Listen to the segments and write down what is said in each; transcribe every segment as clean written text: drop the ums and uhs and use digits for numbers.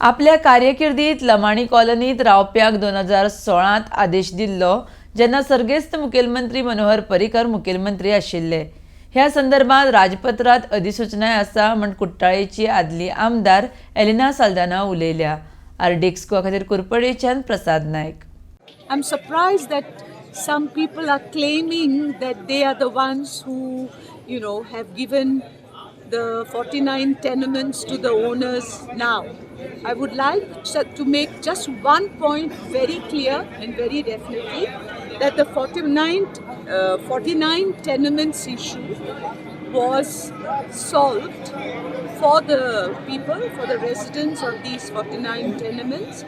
आपल्या कारकिर्दीत लमाणी कॉलनीत रावप्यांक 2016 आदेश दिल्लो जेन्ना सर्गेस्त मुखेलमंत्री मनोहर पर्रीकर मुखेलमंत्री आशिल्ले। ह्या संदर्भात राजपत्रात अधिसूचनाय आसा म्हण कुट्टाळेची आदली आमदार एलिना साल्दाना उलयल्या। आरडीएक्सको खातीर कुरपडेच्यान प्रसाद नायक। I'm surprised that some people are claiming that they are the ones who, have given the 49 tenements to the owners now. I would like to make just one point very clear and very definitely, that the 49 tenements issue was solved for the people, for the residents of these 49 tenements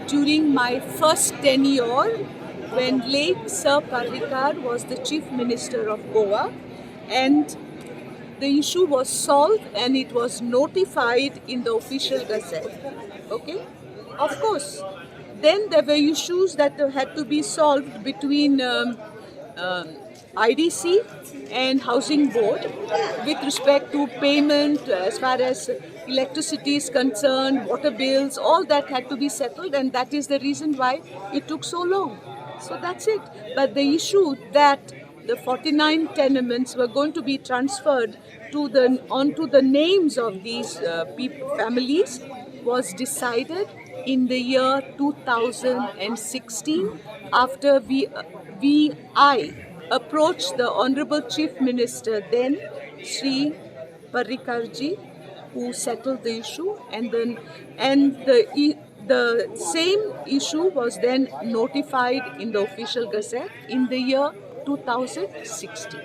during my first tenure when late Sir Parrikar was the Chief Minister of Goa, and the issue was solved and it was notified in the official gazette. Okay? Of course, then there were issues that had to be solved between IDC and Housing Board with respect to payment, as far as electricity is concerned, water bills, all that had to be settled, and that is the reason why it took so long. So that's it. But the issue that the 49 tenements were going to be transferred onto the names of these families was decided in the year 2016 after I approached the Honorable Chief Minister then, Sri Parrikarji, who settled the issue, and the same issue was then notified in the official gazette in the year 2016.